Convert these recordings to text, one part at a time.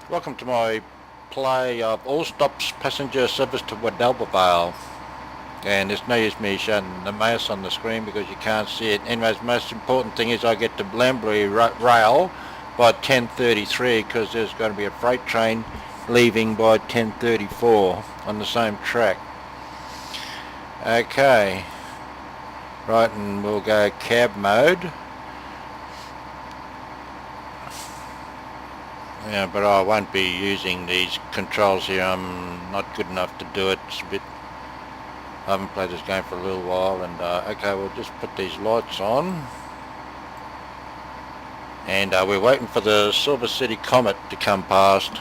Welcome to my play of All Stops Passenger Service to Wadalbavale. And there's no use me showing the mouse on the screen because you can't see it. Anyways, most important thing is I get to Blambury Rail by 10:33 because there's going to be a freight train leaving by 10:34 on the same track. Okay, right, and we'll go cab mode. Yeah, but I won't be using these controls here. I'm not good enough to do it. It's a bit. I haven't played this game for a little while, and okay, we'll just put these lights on. And we're waiting for the Silver City Comet to come past.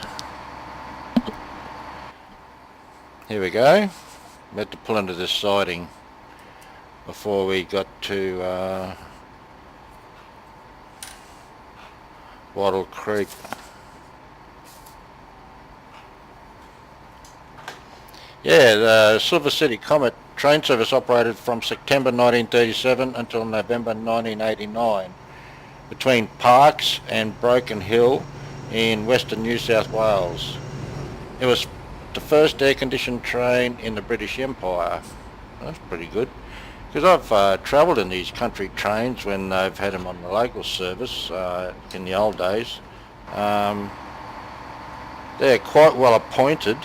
Here we go. We had to pull into this siding before we got to Wattle Creek. Yeah, the Silver City Comet train service operated from September 1937 until November 1989 between Parkes and Broken Hill in western New South Wales. It was the first air-conditioned train in the British Empire. That's pretty good, because I've travelled in these country trains when they've had them on the local service in the old days. They're quite well appointed,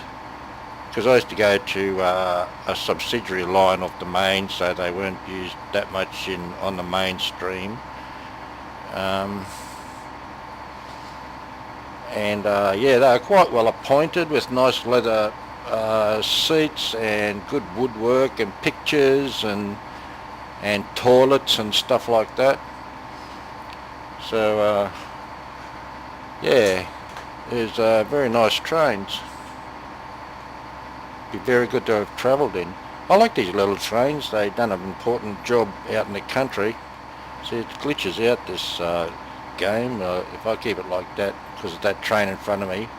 because I used to go to a subsidiary line of the main, so they weren't used that much on the mainstream. Yeah, they're quite well appointed with nice leather seats and good woodwork and pictures and toilets and stuff like that. So yeah, there's very nice trains. Be very good to have travelled in. I like these little trains. They've done an important job out in the country. See, it glitches out this game. If I keep it like that, because of that train in front of me,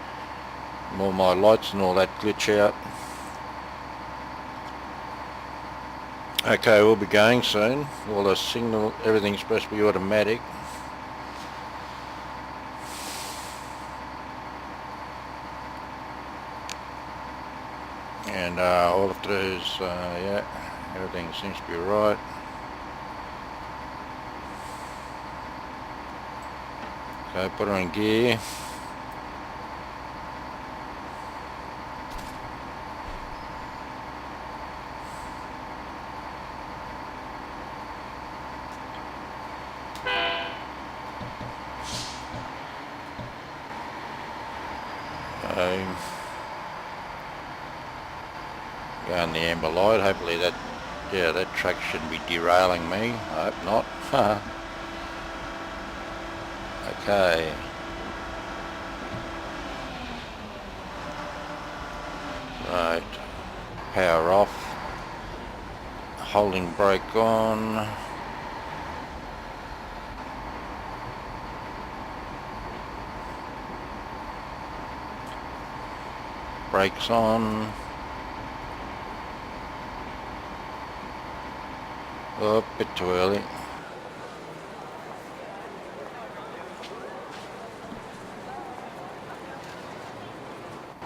all my lights and all that glitch out. Okay, we'll be going soon. All the signal, everything's supposed to be automatic. And all of those, yeah, everything seems to be right. Okay, put her in gear. Go on the amber light. Hopefully that truck shouldn't be derailing me. I hope not. Okay. Right. Power off. Holding brake on. Brakes on. Oh, a bit too early.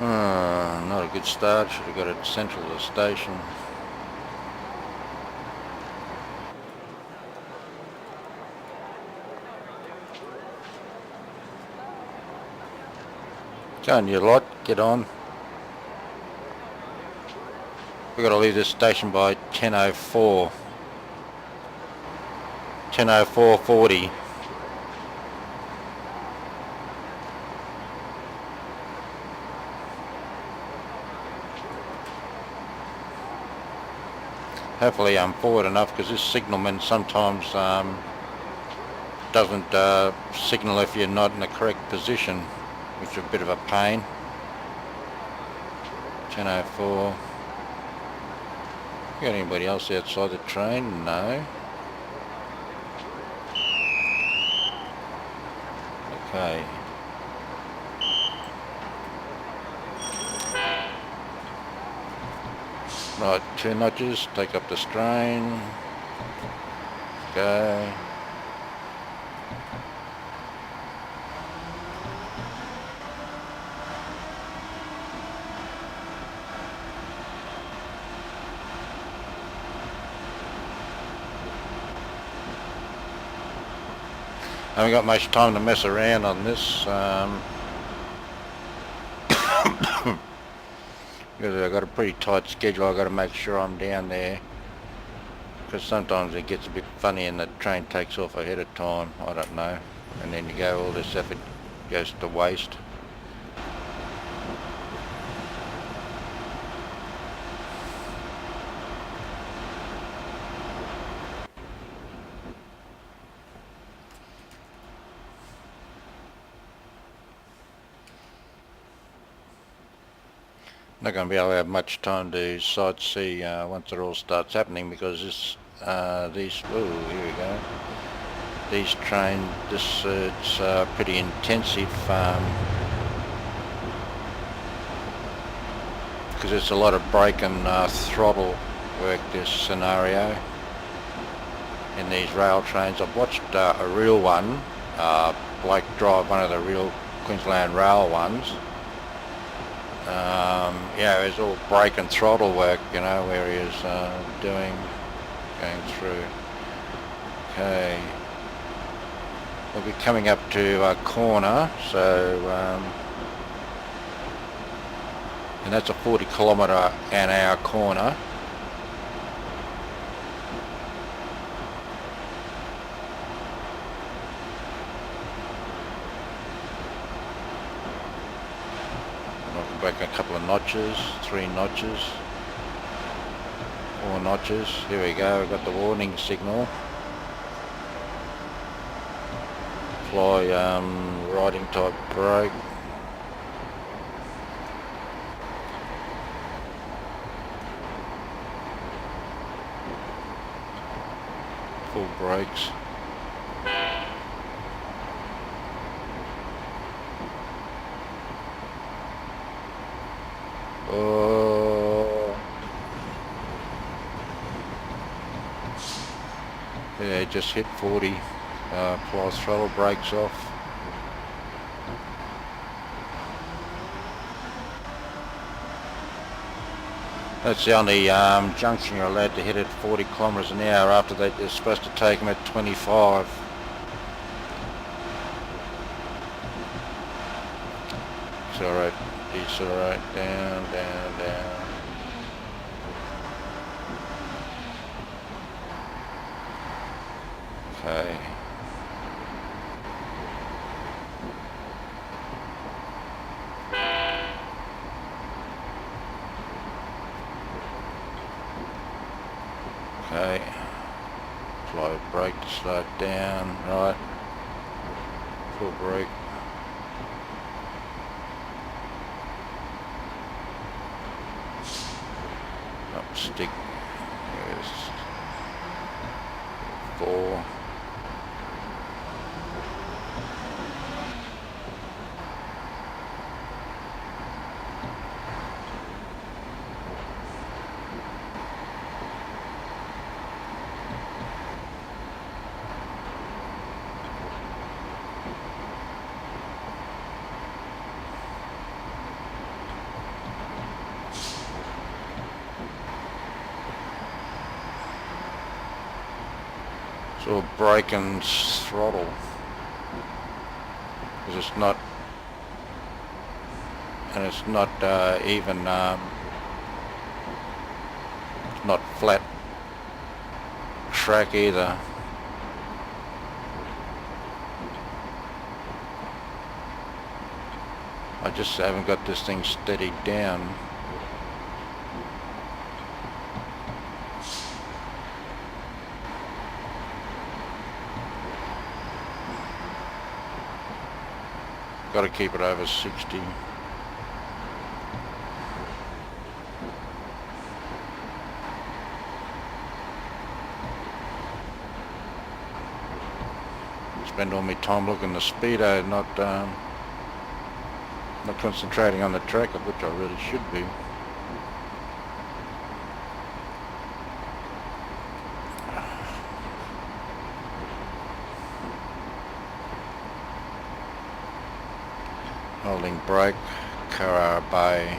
Not a good start. Should have got it central to the station. Go on, you lot. Get on. We've got to leave this station by 10:04. 10:04:40. Hopefully I'm forward enough, because this signalman sometimes doesn't signal if you're not in the correct position, which is a bit of a pain. 10:04. Got anybody else outside the train? No. Okay. Right, 2 notches, take up the strain. Go. haven't got much time to mess around on this. Because I've got a pretty tight schedule. I've got to make sure I'm down there, because sometimes it gets a bit funny and the train takes off ahead of time. I don't know, and then you go, all this effort goes to waste. Not going to be able to have much time to sightsee once it all starts happening, because this, these, oh, here we go. These trains, it's pretty intensive, because it's a lot of brake and throttle work, this scenario, in these rail trains. I've watched a real one, Blake drive one of the real Queensland rail ones. Yeah, it's all brake and throttle work, you know, where he is going through. Okay, we'll be coming up to a corner, so and that's a 40 km/h corner. Back a couple of notches, 3 notches, 4 notches. Here we go, we've got the warning signal. Apply riding type brake. Full brakes. Oh, yeah, just hit 40. Apply throttle, brakes off. That's the only junction you're allowed to hit at 40 km/h. After that, you're supposed to take them at 25. Accelerate, decelerate, down, down, down. Okay. Okay. Slow brake to slow it down, right. Full brake. Up stick. There's 4. So brake and throttle, because it's not, and it's not even, it's not flat track either. I just haven't got this thing steadied down. Got to keep it over 60. Spend all my time looking at the speedo, not concentrating on the track, of which I really should be. Holding brake, car bay.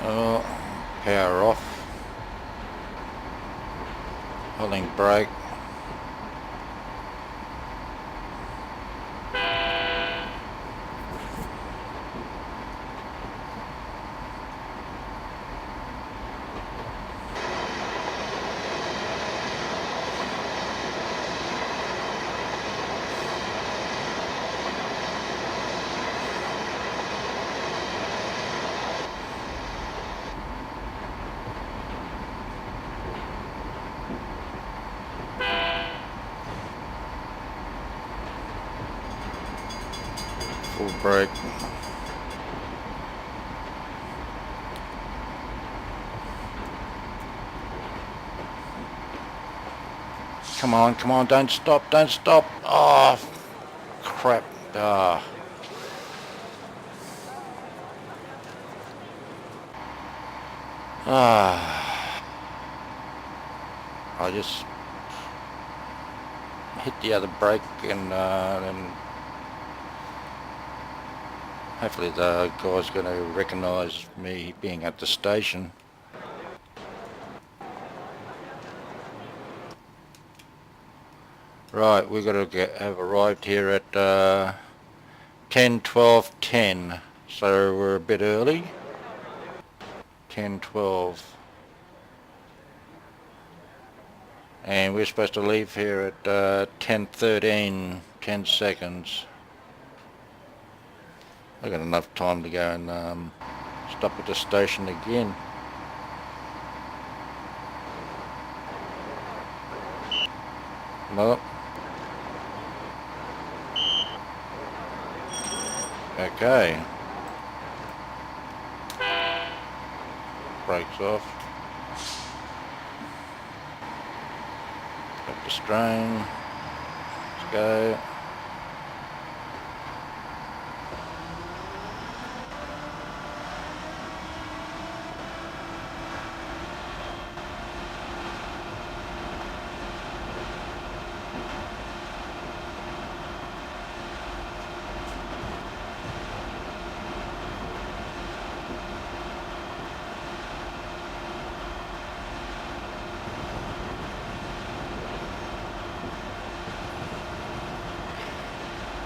Oh, power off. Holding brake. Full brake. Come on, don't stop. Oh, crap. Ah. I just hit the other brake and then hopefully the guy's going to recognise me being at the station. Right, we've got to have arrived here at 10:12:10, so we're a bit early. 10:12, and we're supposed to leave here at 10:13, 10 seconds. I've got enough time to go and stop at the station again. No. Okay. Brakes off. Up the strain. Let's go.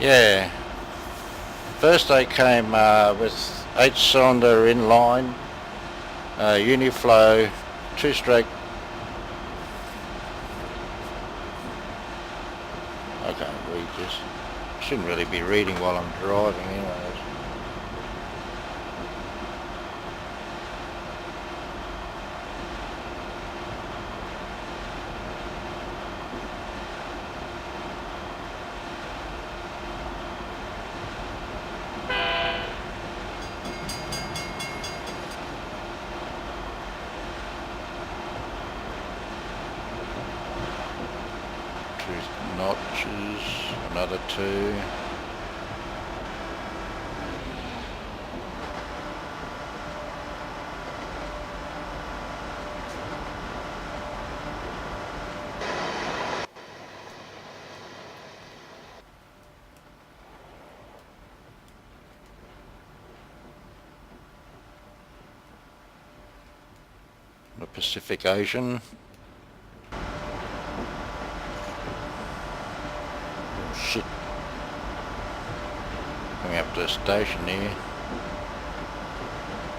Yeah, first they came with 8-cylinder inline, Uniflow, 2-stroke. I can't read this. Shouldn't really be reading while I'm driving anyways. Notches, another 2. The Pacific Ocean. Shit. Coming up to the station here.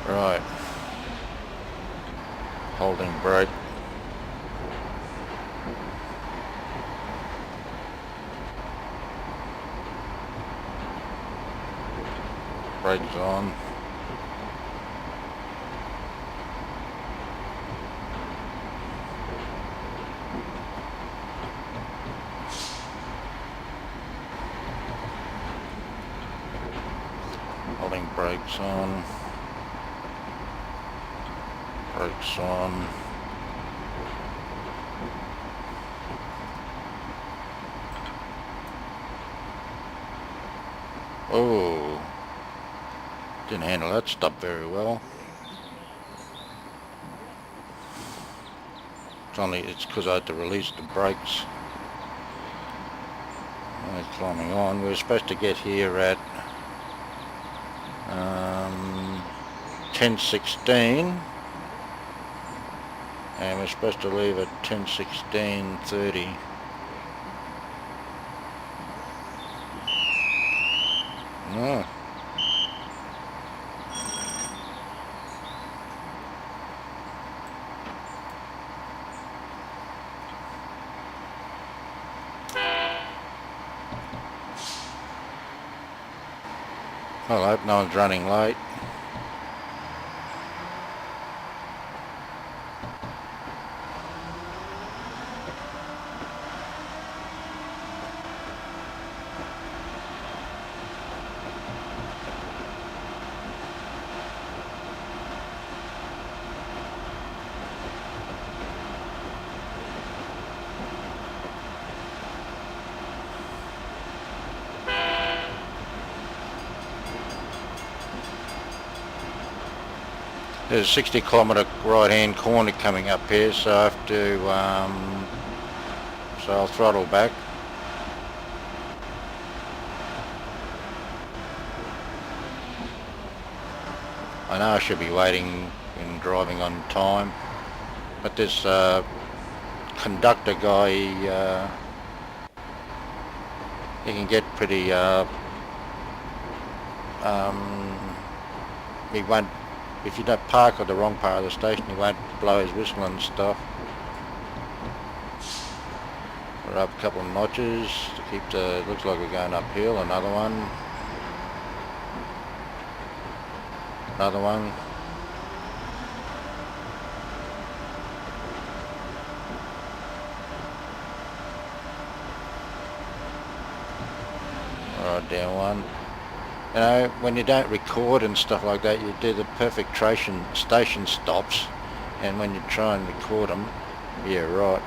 Right. Holding brake. Brakes on. Holding brakes on. Brakes on. Oh, didn't handle that stop very well. It's because I had to release the brakes. Climbing on. We were supposed to get here at 10:16 and we're supposed to leave at 10:16:30. No. Well, I hope no one's running late. There's a 60 kilometre right hand corner coming up here, so I have to, so I'll throttle back. I know I should be waiting and driving on time, but this conductor guy, he can get pretty, he won't, if you don't park at the wrong part of the station, he won't blow his whistle and stuff. We're up a couple of notches to keep the, looks like we're going uphill, another one. Another one. Alright, down one. You know, when you don't record and stuff like that, you do the perfect station stops, and when you try and record them, yeah, right.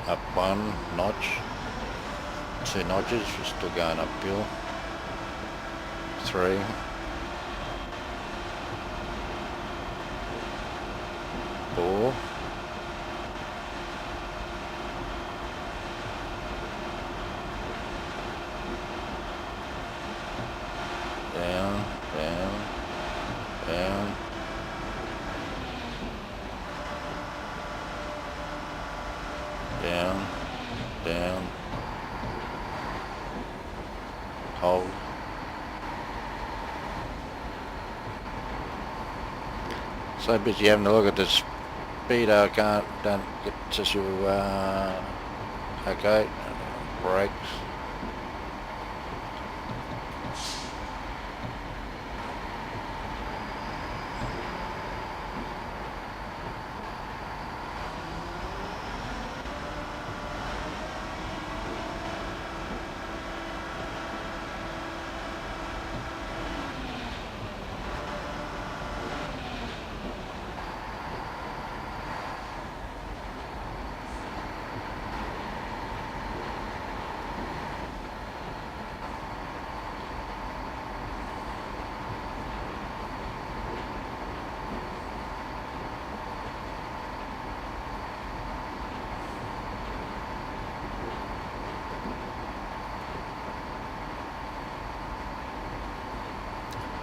Up one notch, 2 notches, we're still going uphill, 3. Four. Down, down, down. Down, down. Hold. So busy having a look at this speedo, don't get to you, okay, brakes.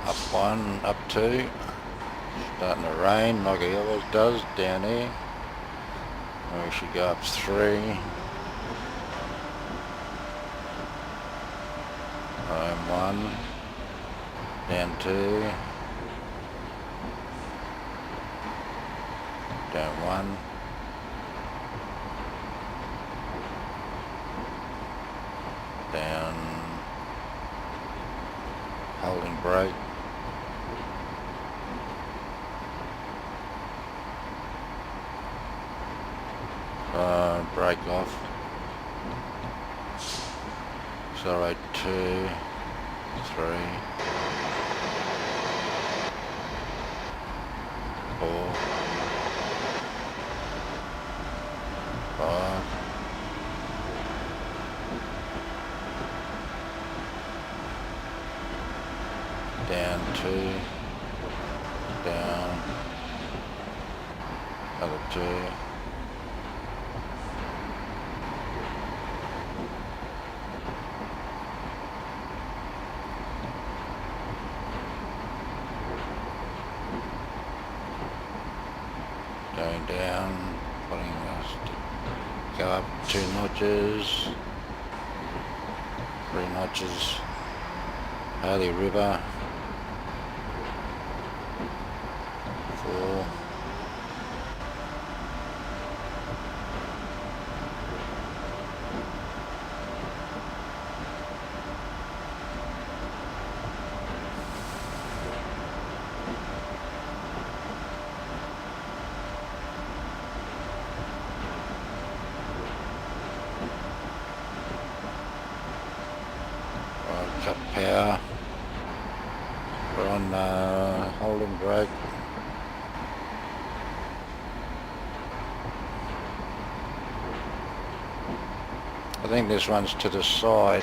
Up 1, up 2, starting to rain like it always does down here. And we should go up 3. Home 1, down 2, down 1. Down, holding brake. Brake off. Accelerate 2, 3, 4, 5. Down 2, down, other 2. down, putting us to go up 2 notches, 3 notches, Holy River, 4, cut power, we're on holding brake, I think this one's to the side,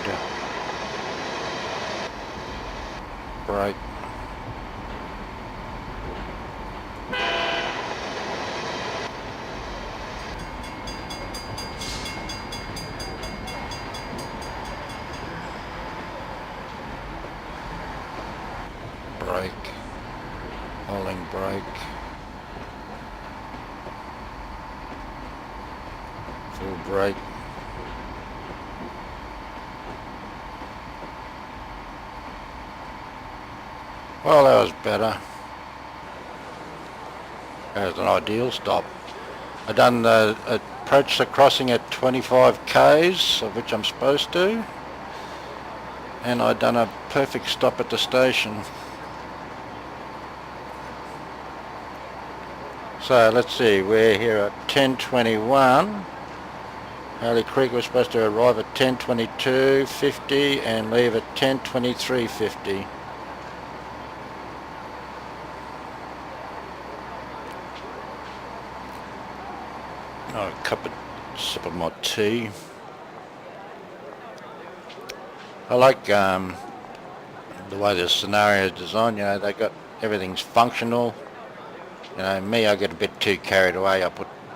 brake, brake, holding brake, full brake, well that was better, that was an ideal stop. I done the approach the crossing at 25 k's, of which I'm supposed to, and I done a perfect stop at the station. So let's see, we're here at 10:21. Wattle Creek was supposed to arrive at 10:22:50 and leave at 10:23:50. Oh, a sip of my tea. I like the way the scenario is designed. You know, they got everything's functional. You know, me, I get a bit too carried away.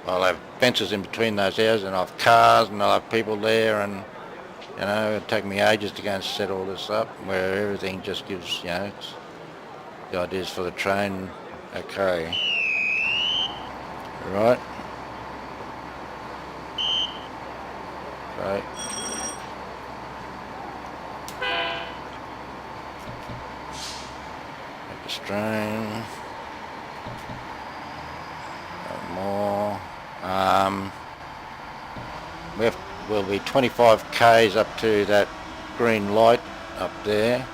I'll have fences in between those houses, and I'll have cars, and I'll have people there, and you know, it'll take me ages to go and set all this up. Where everything just gives, you know, it's the ideas for the train. Okay, right. Right. Make a strain. More. We'll be 25 k's up to that green light up there.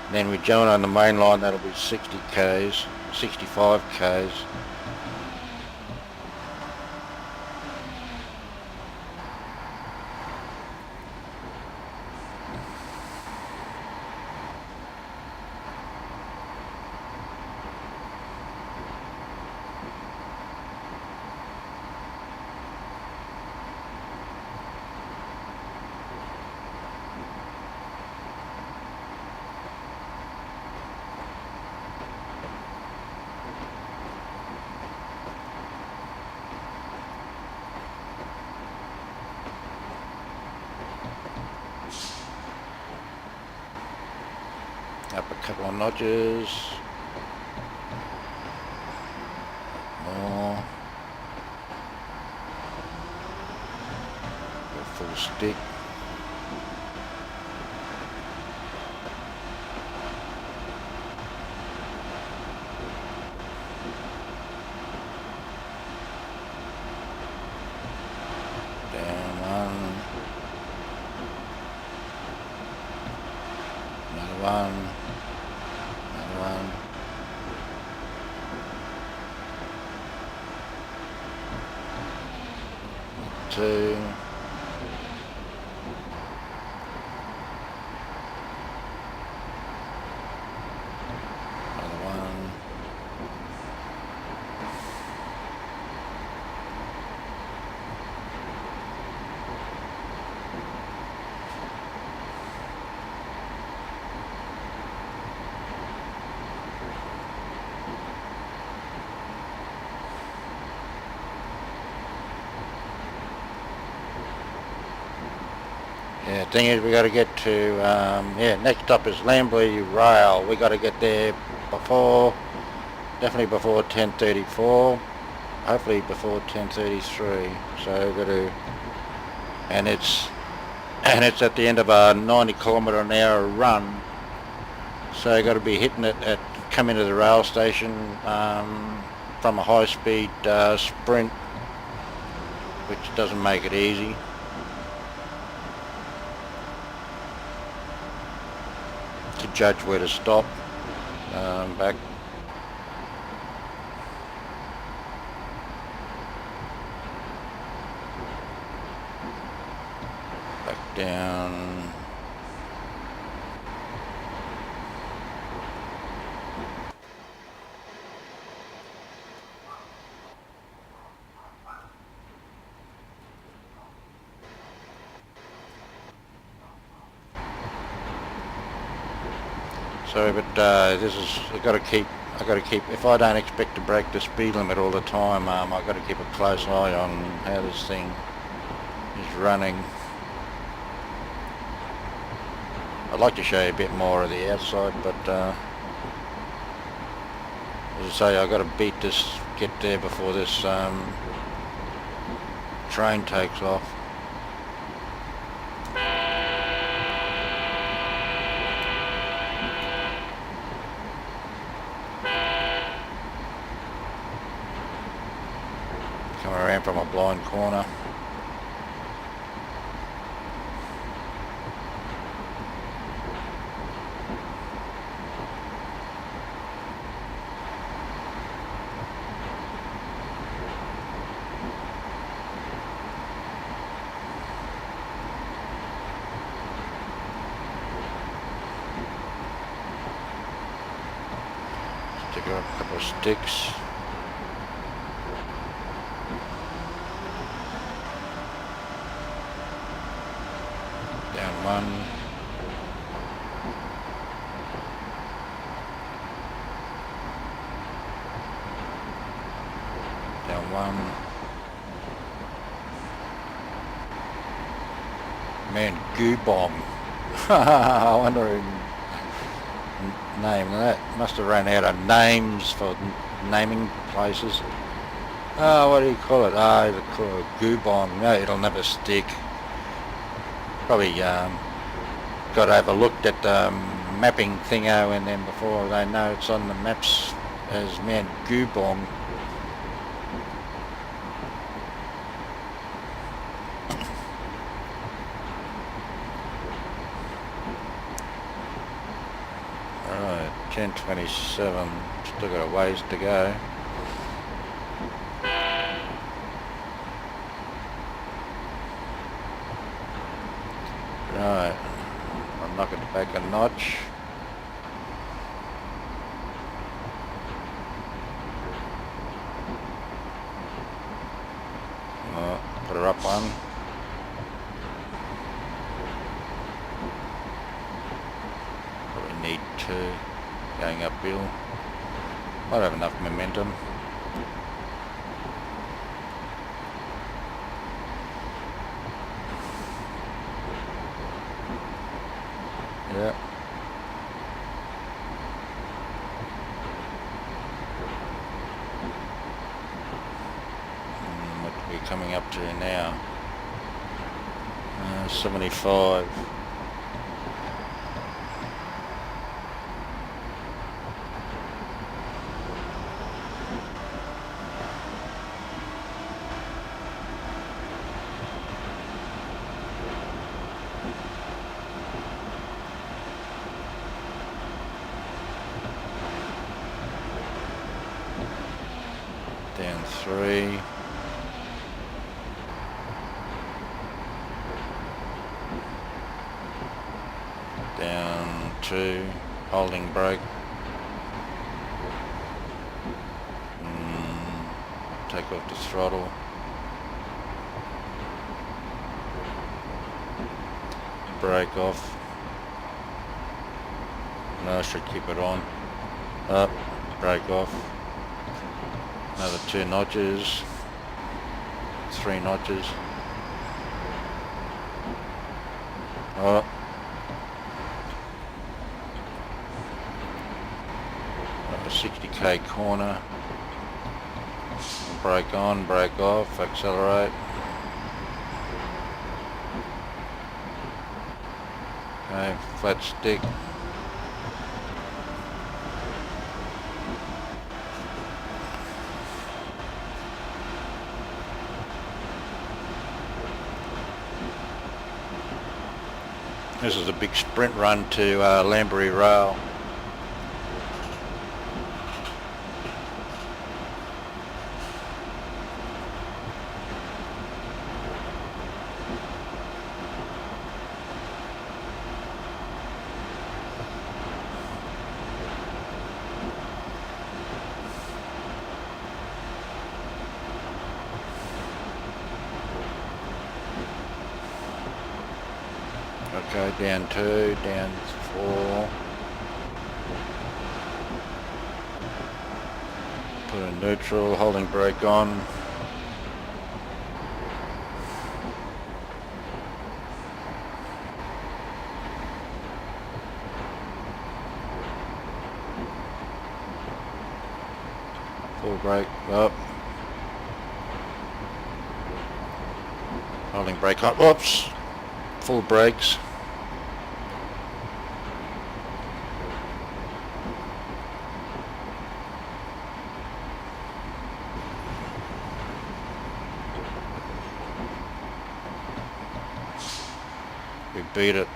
And then we join on the main line. That'll be 60 k's, 65 k's. Up a couple of notches. More. A full stick. Down one. Another one. Another one. Two. Another one. Yeah, thing is we got to get to, next up is Lambley Rail. We got to get there before, definitely before 10:34. hopefully before 10:33. So I've got to, and it's at the end of a 90km/h run. So I've got to be hitting it at come into the rail station from a high-speed sprint, which doesn't make it easy. To judge where to stop. Back down. Sorry, but this is I got to keep. If I don't expect to break the speed limit all the time, I've got to keep a close eye on how this thing is running. I'd like to show you a bit more of the outside, but as I say, I've got to beat this, get there before this train takes off. Come around from a blind corner. Stick out a couple of sticks. Down one. Down one. Man, goo bomb. I wonder who named that. Must have run out of names for naming places. Oh, what do you call it? Oh, they call it goo bomb. No, it'll never stick. Probably got overlooked at the mapping thingo, and then before they know it's on the maps as Mount Goobong. Alright, 10:27, still got a ways to go. Right, I'll knock it back a notch. Put her up one. Probably need two going uphill. Might have enough momentum. Yeah. What are we coming up to now? 75. Down 3. Down 2. Holding brake. Take off the throttle. Brake off. No, I should keep it on. Up. Brake off. Another 2 notches, 3 notches. Oh. Up a 60k corner. Brake on, brake off, accelerate. Okay, flat stick. This is a big sprint run to Lambury Rail. Okay, down 2, down 4. Put in neutral, holding brake on. Full brake up. Holding brake on. Whoops! Full brakes. We beat it.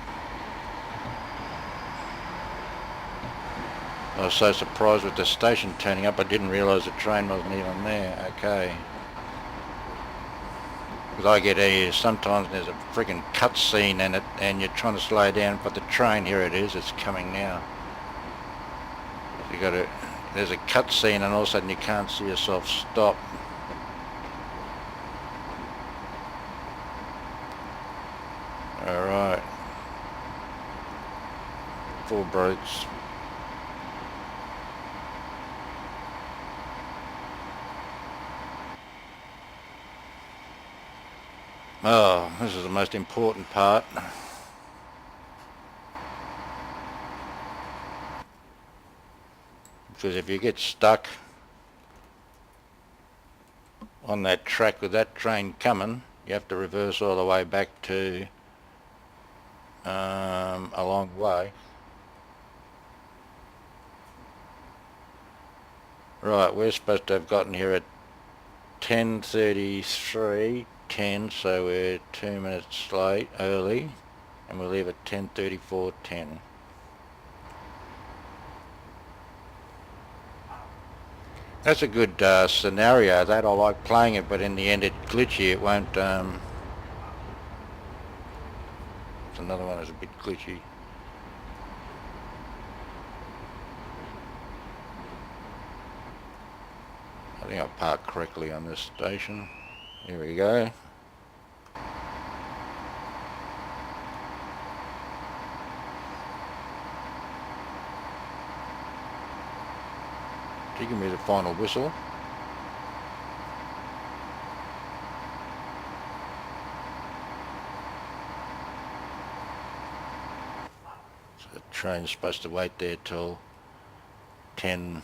I was so surprised with the station turning up, I didn't realise the train wasn't even there. Okay. Because I get here, sometimes there's a friggin' cutscene in it and you're trying to slow down, but the train, here it is, it's coming now. You got to, there's a cutscene and all of a sudden you can't see yourself stop. Alright. Full brakes. Oh, this is the most important part. Because if you get stuck on that track with that train coming, you have to reverse all the way back to a long way. Right, we're supposed to have gotten here at 10:33:10, so we're 2 minutes late, early, and we'll leave at 10:34:10. That's a good scenario. That I like playing it, but in the end it's glitchy. It won't. It's another one that's a bit glitchy. I think I parked correctly on this station. Here we go. She give me the final whistle. So the train's supposed to wait there till 10.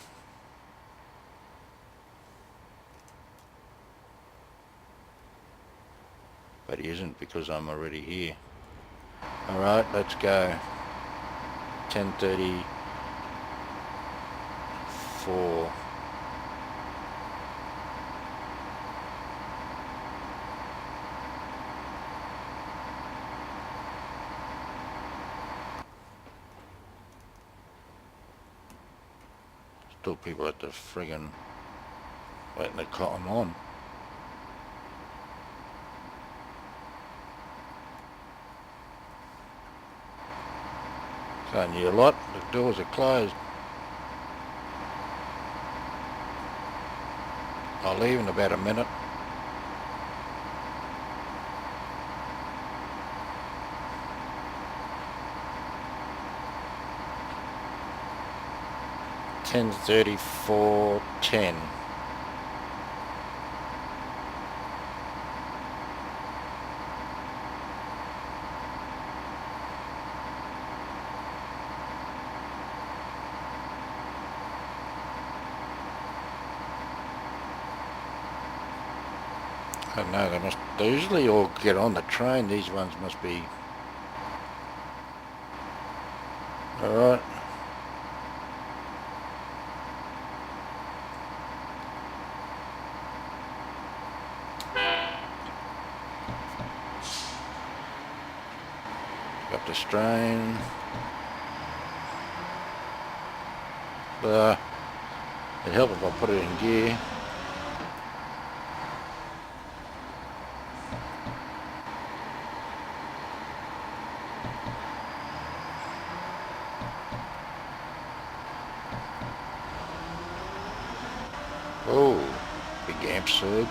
But he isn't because I'm already here. Alright, let's go. 10:34. Still people at the friggin' waiting to climb on. Telling you a lot, the doors are closed. I'll leave in about a minute. (10:34:10). don't know, they usually all get on the train. These ones must be... Alright. Got the strain. It'd help if I put it in gear. Oh, big amp surge.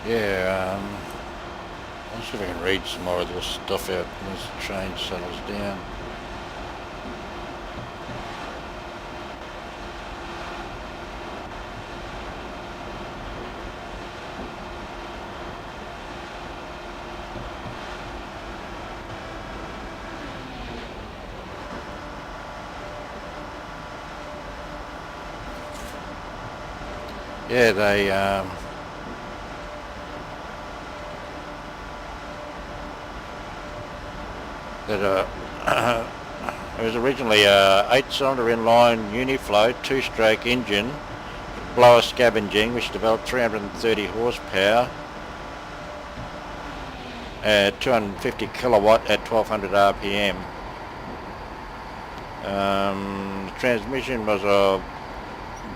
Yeah, I'll see if I can read some more of this stuff out once the train settles down. Yeah, it was originally a 8-cylinder inline uniflow 2-stroke engine, blower scavenging, which developed 330 horsepower at 250 kilowatt at 1200 RPM. The transmission was a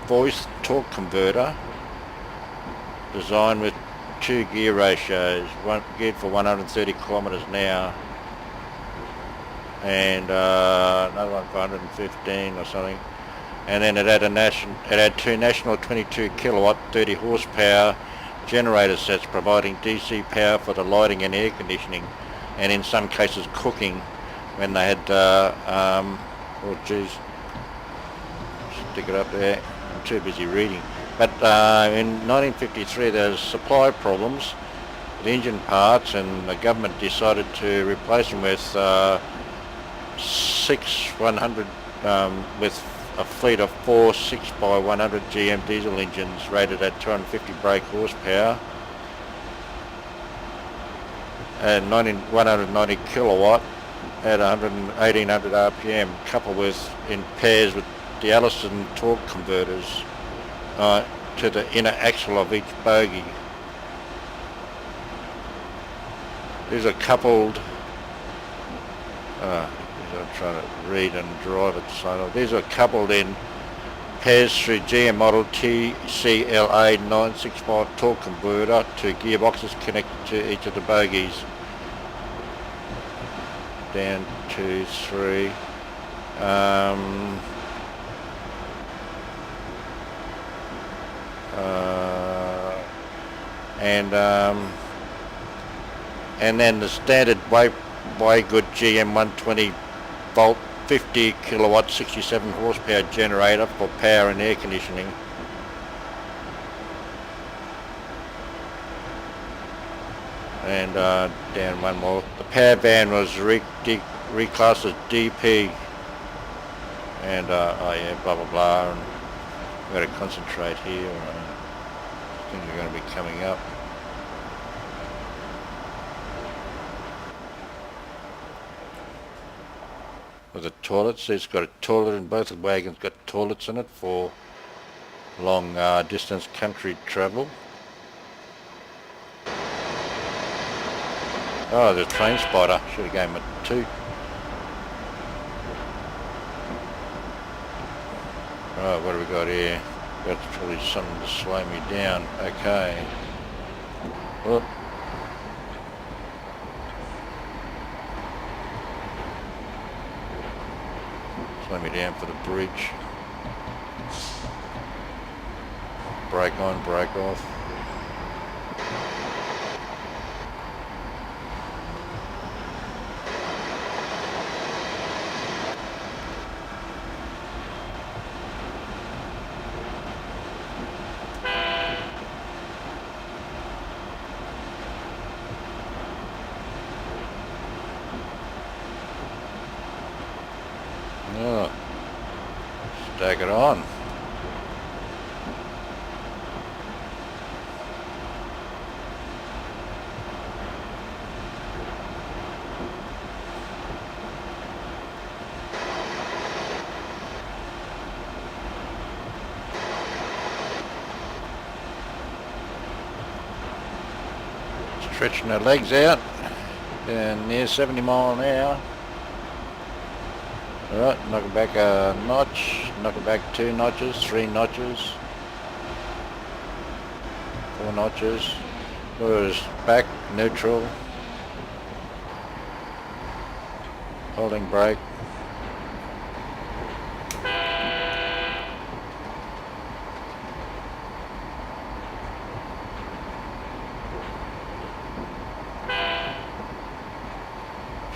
voice torque converter designed with 2 gear ratios, one geared for 130 kilometers an hour and another one for 115 or something, and then it had 2 national 22 kilowatt 30 horsepower generator sets providing DC power for the lighting and air conditioning, and in some cases cooking when they had oh geez, stick it up there, I'm too busy reading. But in 1953 there was supply problems with engine parts, and the government decided to replace them with 6 100 with a fleet of 4 6x100 GM diesel engines rated at 250 brake horsepower and 190 kilowatt at 1800 RPM, coupled with in pairs with the Allison torque converters to the inner axle of each bogie. These are coupled. I'm trying to read and drive it, so these are coupled in pairs through GM model TCLA 965 torque converter to gearboxes connected to each of the bogies. Down 2, 3. And then the standard Way-good GM 120 volt 50 kilowatt 67 horsepower generator for power and air conditioning. And down one more. The power band was reclassed as DP. And oh yeah, blah blah blah. And we've got to concentrate here. Things are going to be coming up. With the toilets, it's got a toilet in both the wagons, got toilets in it for long distance country travel. Oh, there's a train spotter, should have given it 2. Oh, what have we got here? That's probably something to slow me down. Okay. Whoop. slow me down for the bridge. Brake on, brake off. Oh, stack it on. Stretching the legs out, down near 70 mile an hour. Alright, knock it back a notch, knock it back 2 notches, 3 notches, 4 notches. Whereas back, neutral, holding brake.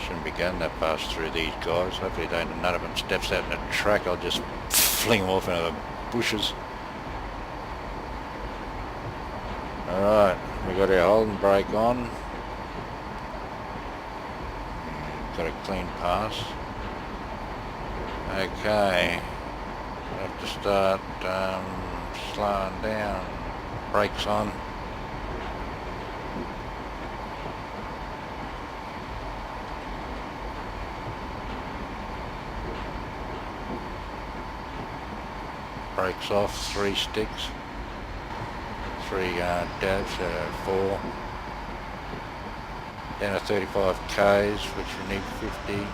Shouldn't be going that fast through these guys. Hopefully none of them steps out in the track. I'll just fling them off into the bushes. Alright, we got our holding brake on. Got a clean pass. Okay, I have to start slowing down. Brakes on. Brakes off, 3 sticks, 3 dabs, 4. Down to 35 k's, which we need 50.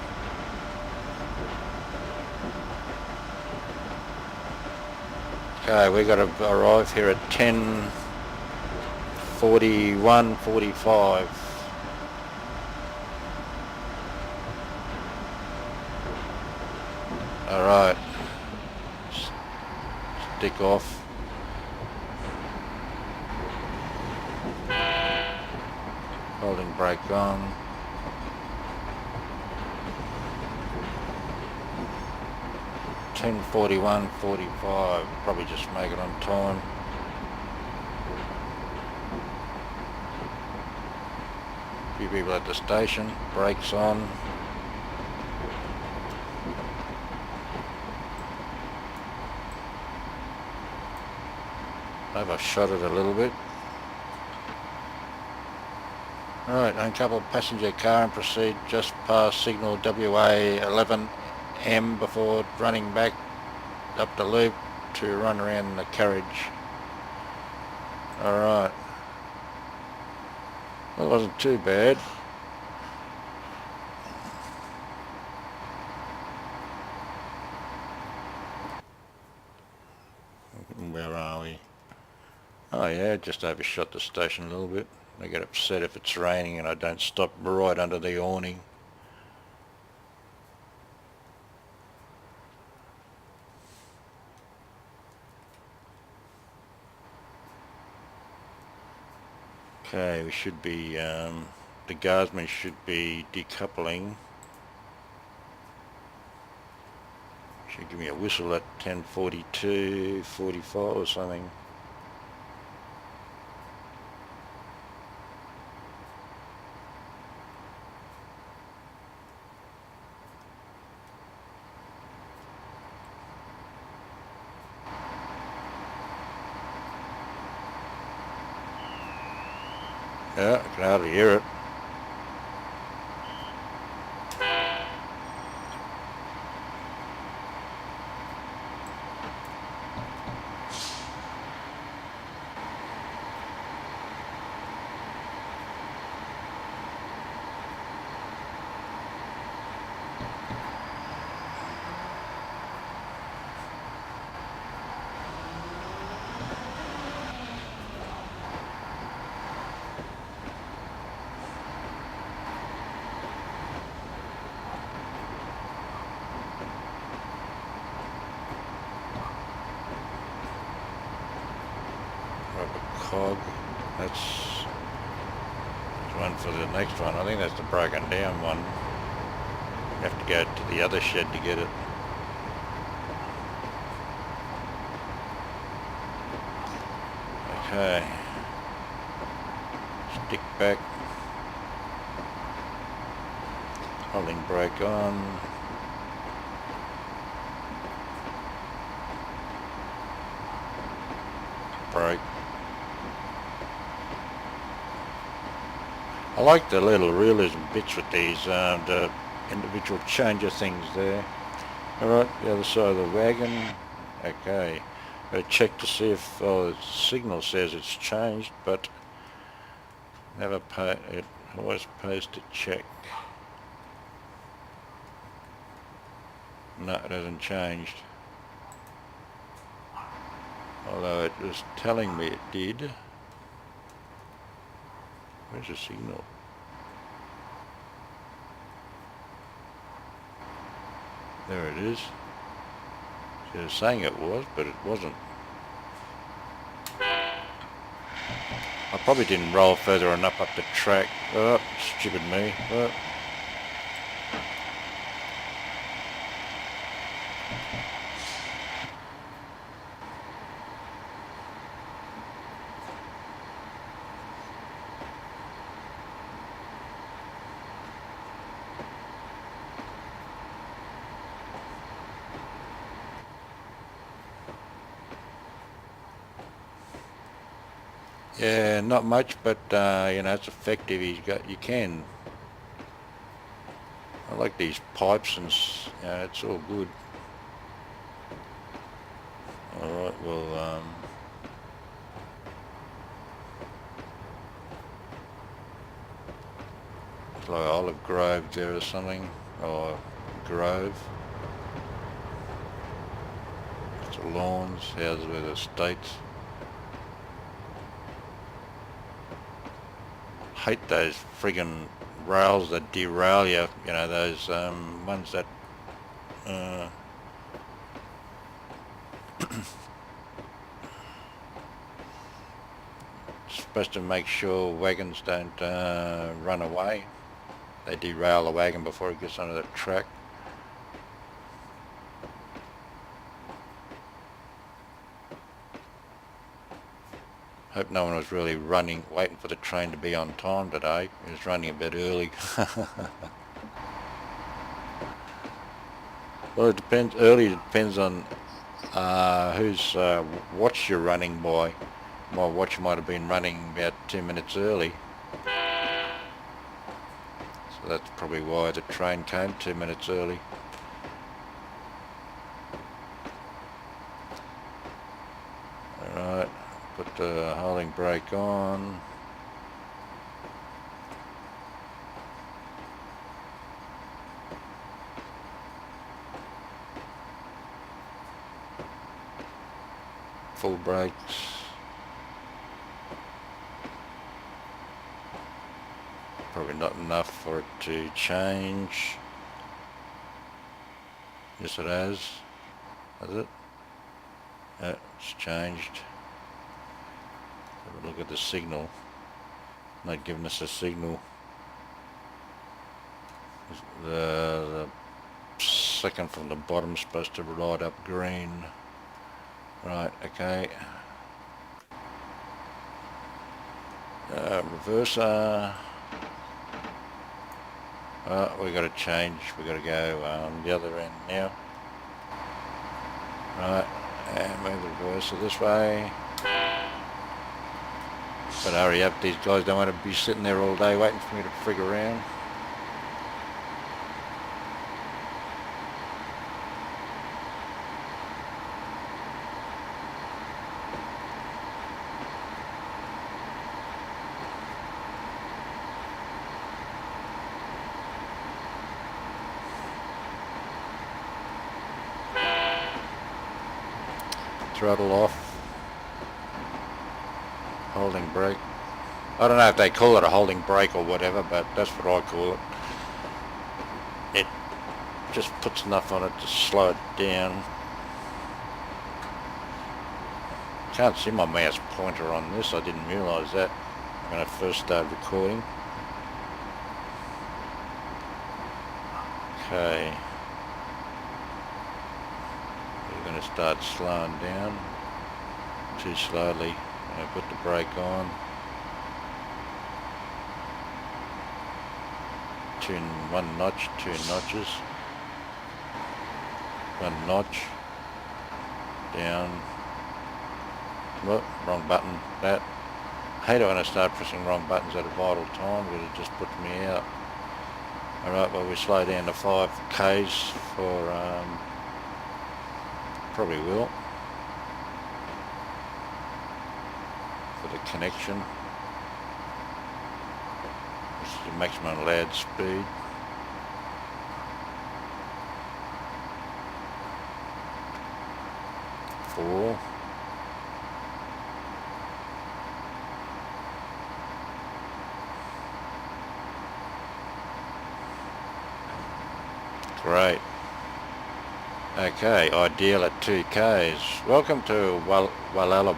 Okay, we got to arrive here at 10:41:45. All right. Stick off. Holding brake on. (10:41:45). Probably just make it on time. A few people at the station. Brakes on. I've shot it a little bit. Alright, uncouple passenger car and proceed just past signal WA11M before running back up the loop to run around the carriage. Alright. Well, it wasn't too bad. Where are we? Oh yeah, just overshot the station a little bit. I get upset if it's raining and I don't stop right under the awning. Okay, we should be, the guardsman should be decoupling. Should give me a whistle at 10:42:45 or something. Yeah, I can hardly hear it. cog. That's one for the next one. I think that's the broken down one. You have to go to the other shed to get it. Okay. Stick back. Holding brake on. Brake. I like the little realism bits with these, the individual changer things there. Alright, the other side of the wagon. Okay. Gotta check to see if, the signal says it's changed, but never it always pays to check. No, it hasn't changed. Although it was telling me it did. Where's the signal? There it is. She was saying it was, but it wasn't. I probably didn't roll further enough up the track. Oh, stupid me. Oh. Yeah, not much, but you know, it's effective. You can. I like these pipes, and you know, it's all good. All right, well, it's like Olive Grove there or something, or Grove. It's the lawns, houses with estates. Hate those friggin' rails that derail you, you know, those ones that supposed to make sure wagons don't run away. They derail the wagon before it gets onto the track. Hope no one was really waiting for the train to be on time today. It was running a bit early. Well, it depends. Early depends on whose watch you're running by. My watch might have been running about 2 minutes early. So that's probably why the train came 2 minutes early. Alright. Put the holding brake on. Full brakes. Probably not enough for it to change. Yes, it has. Has it? Yeah, it's changed. Have a look at the signal. Not giving us a signal. The second from the bottom is supposed to light up green. Right, okay. Reverser. We got to change. We got to go on the other end now. Right, and move the reverser this way. But hurry up, these guys don't want to be sitting there all day waiting for me to frig around. Throttle off. Holding brake. I don't know if they call it a holding brake or whatever, but that's what I call it. It just puts enough on it to slow it down. Can't see my mouse pointer on this. I didn't realise that when I first started recording. Okay. We're going to start slowing down. Too slowly. I'm going to put the brake on. One notch, 2 notches. 1 notch. Down. Whoop, wrong button. That. I hate it when I start pressing wrong buttons at a vital time because it just puts me out. Alright, well we slow down to 5 Ks for, probably will, for the connection. This is the maximum allowed speed. Four. Great. Okay, ideal at 2 Ks. Welcome to Wadalbavale.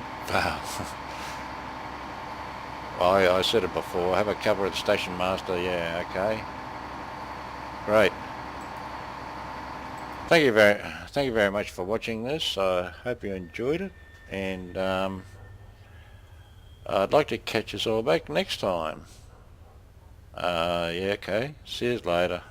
I said it before. Have a cover of the Station Master. Yeah, okay. Great. Thank you very much for watching this. I hope you enjoyed it, and I'd like to catch us all back next time. Yeah, okay. See you later.